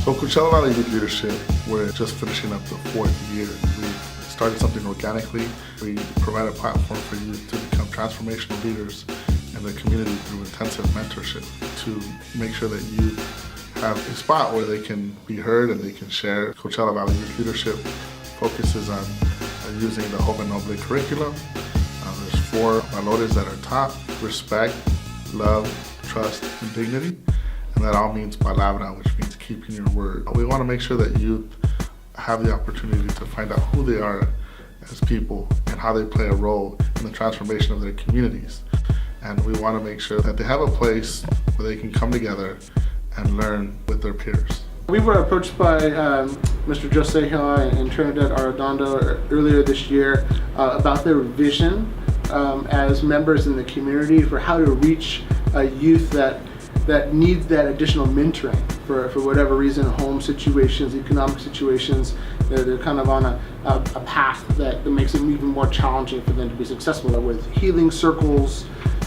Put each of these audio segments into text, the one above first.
So Coachella Valley Youth Leadership, we're just finishing up the 4th year. We started something organically. We provide a platform for youth to become transformational leaders in the community through intensive mentorship to make sure that youth have a spot where they can be heard and they can share. Coachella Valley Youth Leadership focuses on using the Joven Noble curriculum. There's 4 valores that are taught: respect, love, trust, and dignity. And that all means palabra, which means keeping your word. We want to make sure that youth have the opportunity to find out who they are as people and how they play a role in the transformation of their communities. And we want to make sure that they have a place where they can come together and learn with their peers. We were approached by Mr. Jose Hill and Trinidad Arredondo earlier this year about their vision as members in the community for how to reach a youth that needs that additional mentoring for whatever reason, home situations, economic situations. They're kind of on a path that makes it even more challenging for them to be successful, with healing circles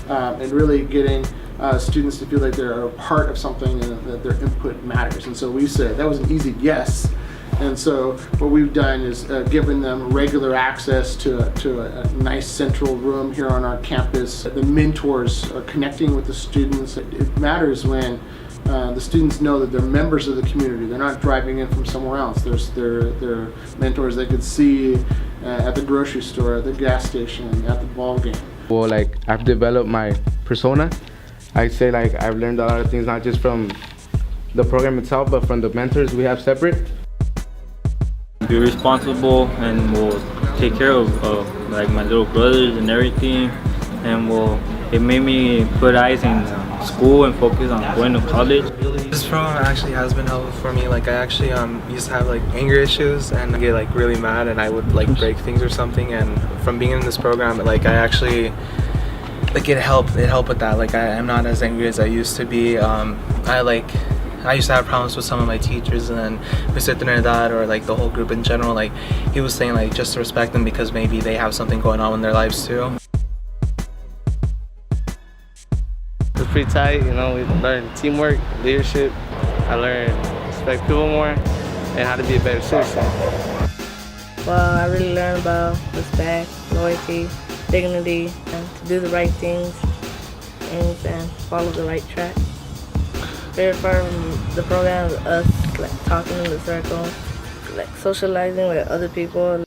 and really getting students to feel like they're a part of something and that their input matters. And so we said that was an easy yes. And so what we've done is given them regular access to a nice central room here on our campus. The mentors are connecting with the students. It matters when the students know that they're members of the community. They're not driving in from somewhere else. They're mentors they could see at the grocery store, at the gas station, at the ball game. Well, like, I've developed my persona. I'd say like I've learned a lot of things, not just from the program itself, but from the mentors we have separate. Be responsible, and we'll take care of like my little brothers and everything, and it made me put eyes in school and focus on going to college. This program actually has been helpful for me. Like, I actually used to have like anger issues and get like really mad, and I would like break things or something. And from being in this program, like I actually it helped with that. Like I'm not as angry as I used to be. I used to have problems with some of my teachers, and then Mr. Trinidad, or like the whole group in general, like he was saying like just to respect them because maybe they have something going on in their lives too. It's pretty tight, you know. We learned teamwork, leadership. I learned to respect people more and how to be a better citizen. Well, I really learned about respect, loyalty, dignity, and to do the right things and follow the right track. Very far from the program, us like talking in the circle, like socializing with other people.